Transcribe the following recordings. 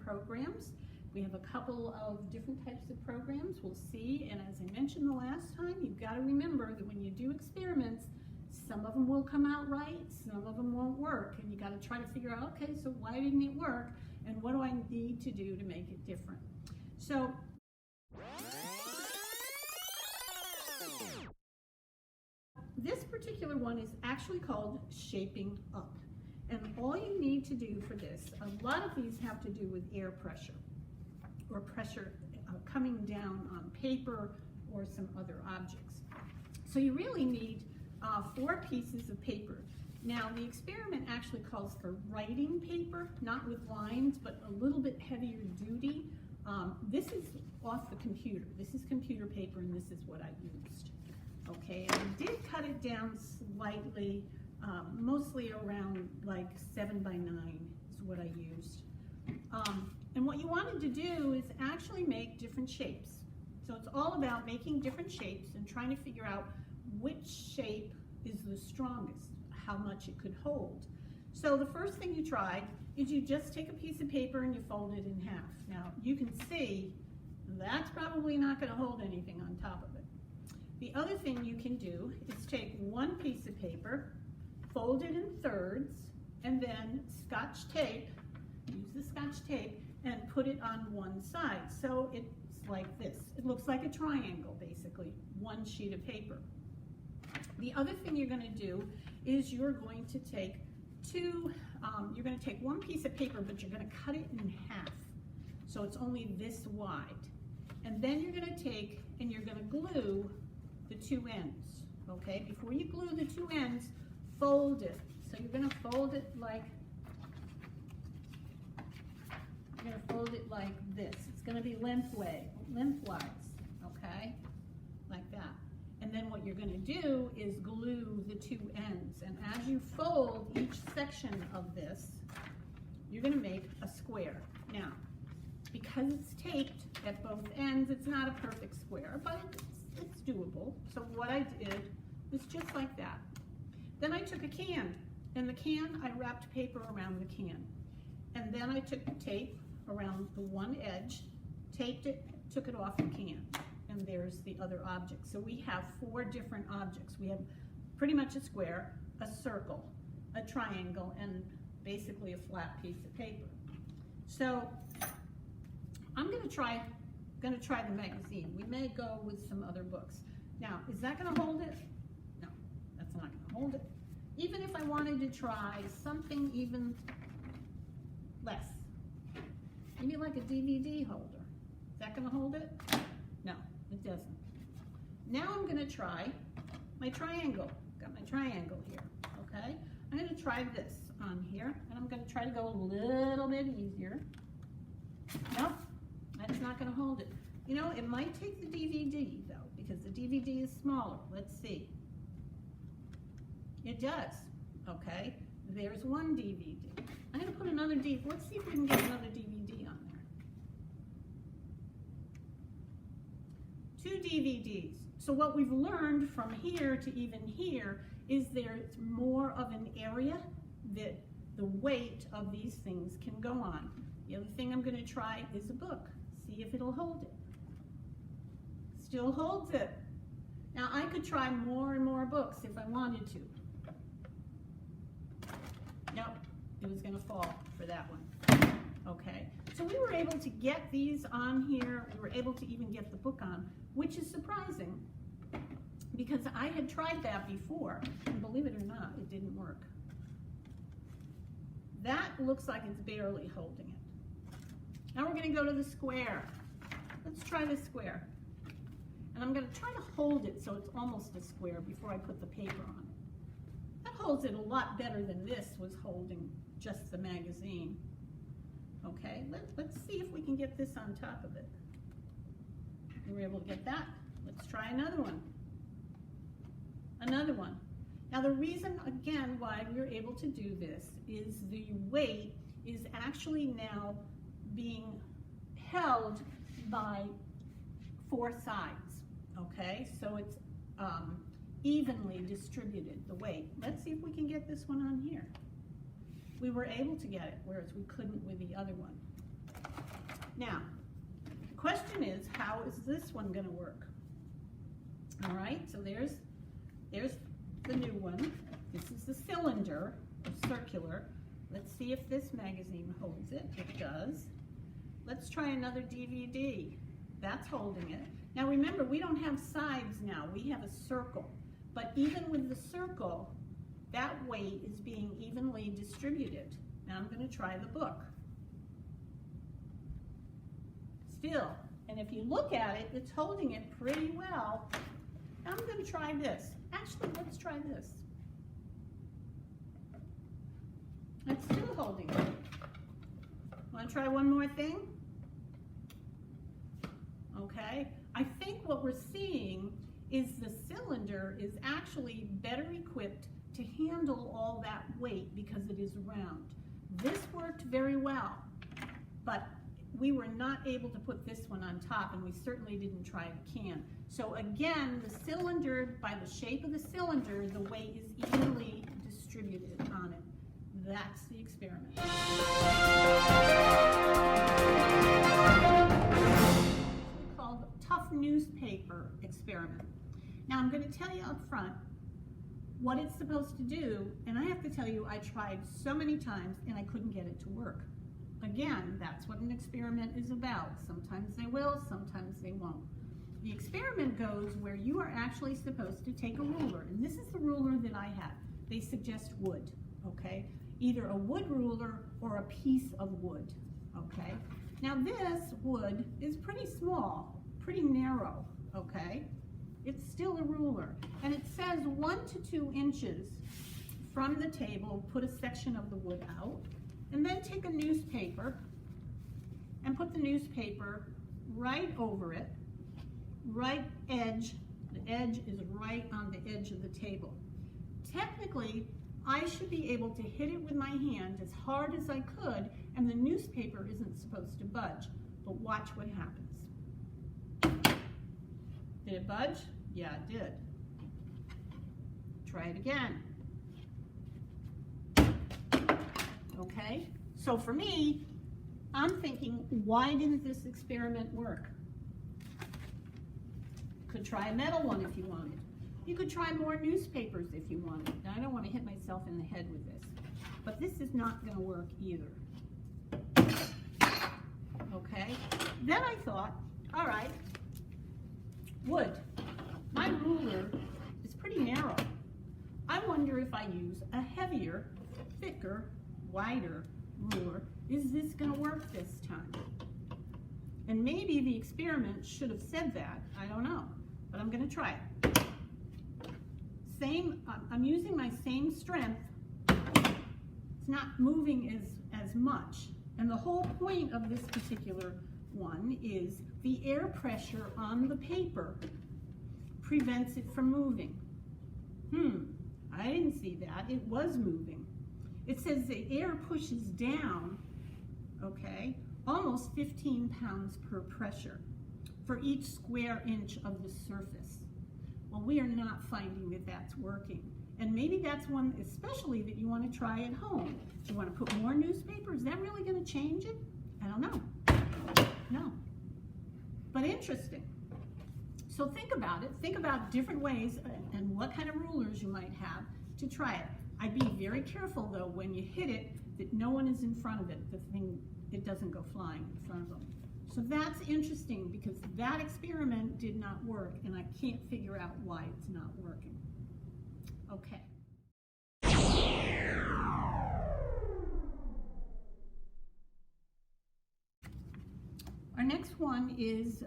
programs. We have a couple of different types of programs. We'll see, and as I mentioned the last time, you've got to remember that when you do experiments, some of them will come out right, some of them won't work, and you got to try to figure out, okay, so why didn't it work, and what do I need to do to make it different? So this particular one is actually called Shaping Up, and all you need to do for this, a lot of these have to do with air pressure or pressure coming down on paper or some other objects. So you really need 4 pieces of paper. Now the experiment actually calls for writing paper, not with lines, but a little bit heavier duty. This is off the computer. This is computer paper, and this is what I used. Okay, and I did cut it down slightly, mostly around like 7 by 9 is what I used. And what you wanted to do is actually make different shapes. So it's all about making different shapes and trying to figure out which shape is the strongest, how much it could hold. So the first thing you try is you just take a piece of paper and you fold it in half. Now you can see that's probably not going to hold anything on top of it. The other thing you can do is take one piece of paper, fold it in thirds, and then Scotch tape, use the Scotch tape, and put it on one side. So it's like this. It looks like a triangle, basically, one sheet of paper. The other thing you're going to do is you're going to take you're going to take one piece of paper, but you're going to cut it in half. So it's only this wide. And then you're going to take and you're going to glue the 2 ends. Okay, before you glue the 2 ends, fold it. So you're going to fold it like this. It's going to be lengthwise, okay, like that. And then what you're going to do is glue the 2 ends. And as you fold each section of this, you're going to make a square. Now, because it's taped at both ends, it's not a perfect square, but it's doable. So what I did was just like that. Then I took a can, and the can, I wrapped paper around the can. And then I took the tape around the one edge, taped it, took it off the can, and there's the other object. So we have 4 different objects. We have pretty much a square, a circle, a triangle, and basically a flat piece of paper. So I'm going to try the magazine. We may go with some other books. Now, is that going to hold it? No, that's not going to hold it. Even if I wanted to try something even less, maybe like a DVD holder. Is that going to hold it? No, it doesn't. Now I'm going to try my triangle. Got my triangle here, okay? I'm going to try this on here, and I'm going to try to go a little bit easier. Nope, that's not going to hold it. You know, it might take the DVD, though, because the DVD is smaller. Let's see. It does, okay? There's one DVD. I'm going to put another DVD. Let's see if we can get another DVD on there. 2 DVDs. So what we've learned from here to even here is there's more of an area that the weight of these things can go on. The other thing I'm going to try is a book. See if it'll hold it. Still holds it. Now I could try more and more books if I wanted to. Nope, it was going to fall for that one. Okay, so we were able to get these on here. We were able to even get the book on, which is surprising because I had tried that before, and believe it or not, it didn't work. That looks like it's barely holding it. Now we're going to go to the square. Let's try the square. And I'm going to try to hold it so it's almost a square before I put the paper on it. That holds it a lot better than this was holding just the magazine. Okay, let's see if we can get this on top of it. We were able to get that. Let's try another one. Another one. Now the reason, again, why we were able to do this is the weight is actually now being held by 4 sides, okay? So it's evenly distributed, the weight. Let's see if we can get this one on here. We were able to get it, whereas we couldn't with the other one. Now, the question is, how is this one going to work? All right, so there's the new one. This is the cylinder, or circular. Let's see if this magazine holds it. It does. Let's try another DVD. That's holding it. Now remember, we don't have sides now. We have a circle. But even with the circle, that weight is being evenly distributed. Now I'm going to try the book. Still, and if you look at it, it's holding it pretty well. Now I'm going to try this. Actually, let's try this. It's still holding it. Want to try one more thing? Okay. I think what we're seeing is the cylinder is actually better equipped to handle all that weight because it is round. This worked very well, but we were not able to put this one on top, and we certainly didn't try the can. So again, the cylinder, by the shape of the cylinder, the weight is evenly distributed on it. That's the experiment. It's called tough newspaper experiment. Now I'm going to tell you up front what it's supposed to do, and I have to tell you I tried so many times and I couldn't get it to work. Again, that's what an experiment is about. Sometimes they will, sometimes they won't. The experiment goes where you are actually supposed to take a ruler, and this is the ruler that I have. They suggest wood, okay? Either a wood ruler or a piece of wood, okay? Now this wood is pretty small, pretty narrow, okay? It's still a ruler, and it says 1 to 2 inches from the table, put a section of the wood out, and then take a newspaper and put the newspaper right over it, right edge. The edge is right on the edge of the table. Technically, I should be able to hit it with my hand as hard as I could, and the newspaper isn't supposed to budge. But watch what happens. Did it budge? Yeah, it did. Try it again. Okay, so for me, I'm thinking, why didn't this experiment work? Could try a metal one if you wanted. You could try more newspapers if you wanted. Now, I don't want to hit myself in the head with this, but this is not going to work either. Okay, then I thought, all right, wood. My ruler is pretty narrow. I wonder if I use a heavier, thicker, wider ruler, is this going to work this time? And maybe the experiment should have said that. I don't know, but I'm going to try it. I'm using my same strength. It's not moving as much. And the whole point of this particular one is the air pressure on the paper prevents it from moving. I didn't see that. It was moving. It says the air pushes down, okay, almost 15 pounds per pressure for each square inch of the surface. Well, we are not finding that that's working. And maybe that's one especially that you want to try at home. You want to put more newspaper? Is that really going to change it? I don't know. No. But interesting. So think about it. Think about different ways and what kind of rulers you might have to try it. I'd be very careful though when you hit it that no one is in front of it. It doesn't go flying in front of them. So that's interesting because that experiment did not work and I can't figure out why it's not working. Okay. Our next one is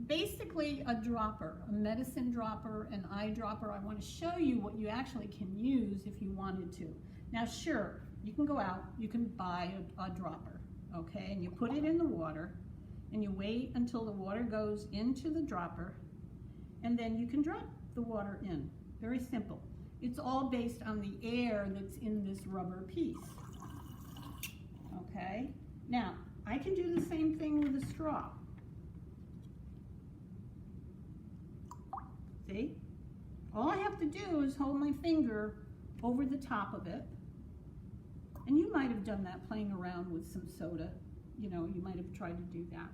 basically a dropper, a medicine dropper, an eye dropper. I want to show you what you actually can use if you wanted to. Now sure, you can go out, you can buy a dropper, okay, and you put it in the water and you wait until the water goes into the dropper and then you can drop the water in. Very simple. It's all based on the air that's in this rubber piece, okay? Now, I can do the same thing with a straw. See? All I have to do is hold my finger over the top of it. And you might have done that playing around with some soda. you know, you might have tried to do that.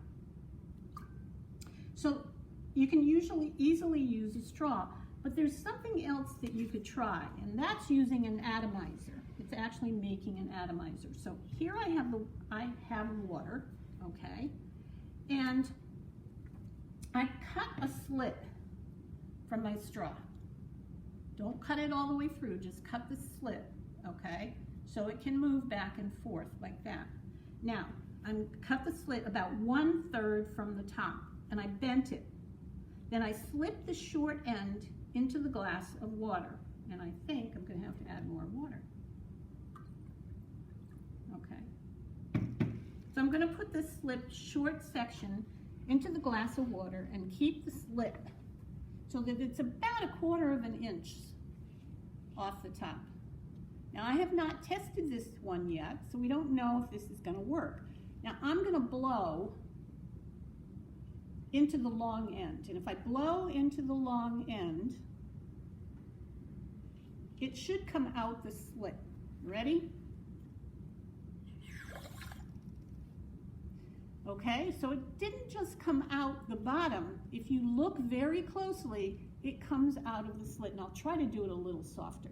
So you can easily use a straw, but there's something else that you could try, and that's using an atomizer. It's actually making an atomizer. So here I have water, okay, and I cut a slit from my straw. Don't cut it all the way through, just cut the slit, okay, so it can move back and forth like that. Now, I cut the slit about 1/3 from the top, and I bent it. Then I slipped the short end into the glass of water, and I think I'm going to have to add more water. Okay. So I'm going to put this slipped short section into the glass of water and keep the slit so that it's about 1/4 of an inch off the top. Now I have not tested this one yet, so we don't know if this is going to work. Now I'm going to blow into the long end, and if I blow into the long end, it should come out the slit. Ready? Okay, so it didn't just come out the bottom. If you look very closely, it comes out of the slit, and I'll try to do it a little softer.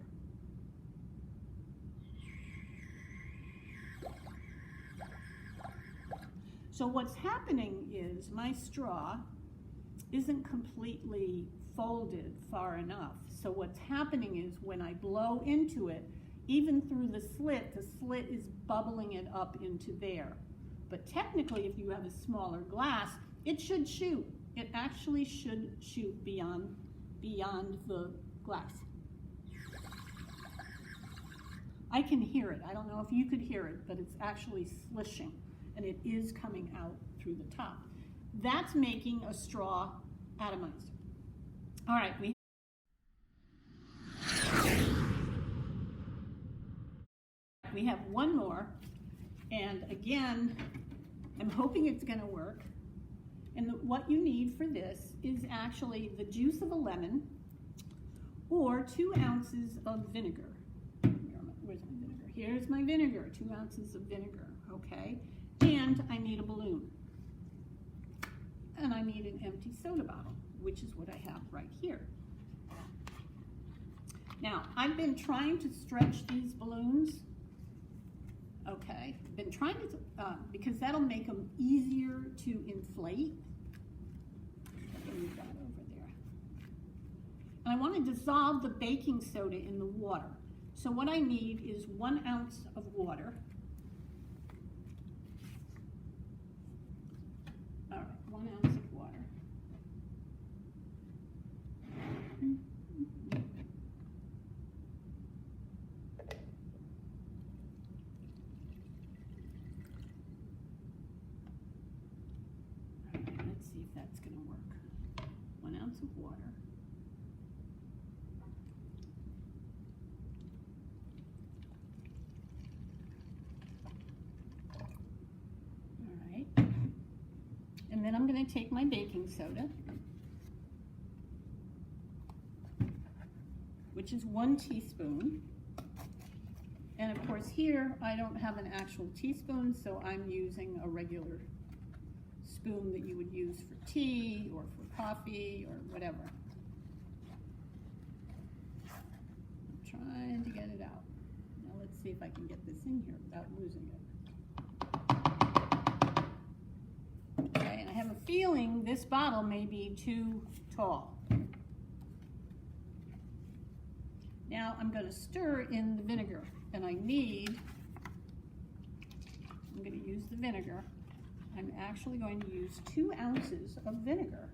So what's happening is my straw isn't completely folded far enough. So what's happening is when I blow into it, even through the slit is bubbling it up into there. But technically, if you have a smaller glass, it should shoot. It actually should shoot beyond the glass. I can hear it. I don't know if you could hear it, but it's actually slishing, and it is coming out through the top. That's making a straw atomizer. All right, we have one more, and again, I'm hoping it's going to work. And what you need for this is actually the juice of a lemon or 2 ounces of vinegar. Where's my vinegar? Here's my vinegar, 2 ounces of vinegar, okay? And I need a balloon. And I need an empty soda bottle, which is what I have right here. Now, I've been trying to stretch these balloons. Okay, been trying to, because that'll make them easier to inflate. Move that over there. And I want to dissolve the baking soda in the water. So what I need is 1 ounce of water. All right, 1 ounce of water. That's going to work. 1 ounce of water. All right. And then I'm going to take my baking soda, which is 1 teaspoon. And of course here I don't have an actual teaspoon, so I'm using a regular spoon that you would use for tea or for coffee or whatever. I'm trying to get it out. Now let's see if I can get this in here without losing it. Okay, and I have a feeling this bottle may be too tall. Now I'm going to stir in the vinegar, and I'm going to use the vinegar. I'm actually going to use 2 ounces of vinegar.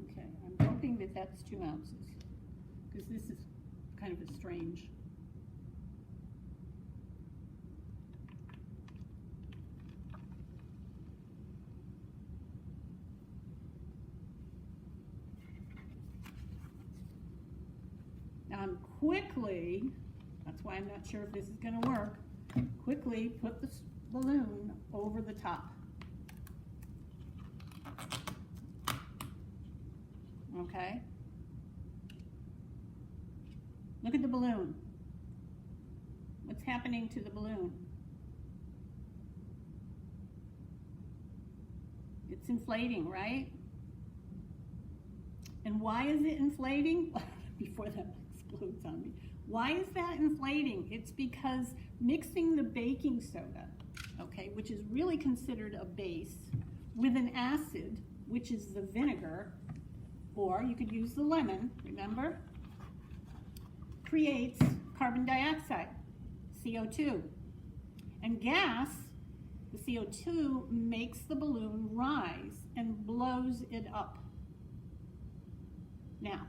Okay, I'm hoping that that's 2 ounces, because this is kind of a strange. Now I'm quickly, that's why I'm not sure if this is going to work, quickly put the balloon over the top. okay? Look at the balloon. What's happening to the balloon? It's inflating, right? And why is it inflating? Before that explodes on me. Why is that inflating? It's because mixing the baking soda, okay, which is really considered a base, with an acid, which is the vinegar, or you could use the lemon, remember? Creates carbon dioxide, CO2. And gas, the CO2, makes the balloon rise and blows it up. Now,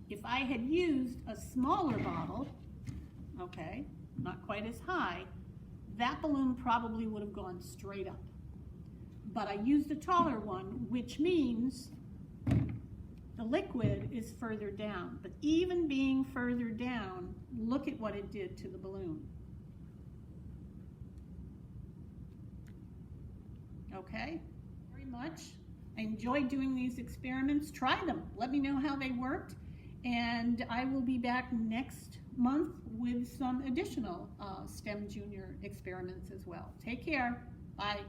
if I had used a smaller bottle, okay, not quite as high, that balloon probably would have gone straight up. But I used a taller one, which means the liquid is further down. But even being further down, look at what it did to the balloon. Okay, very much. I enjoyed doing these experiments. Try them. Let me know how they worked. And I will be back next month with some additional STEM Junior experiments as well. Take care. Bye.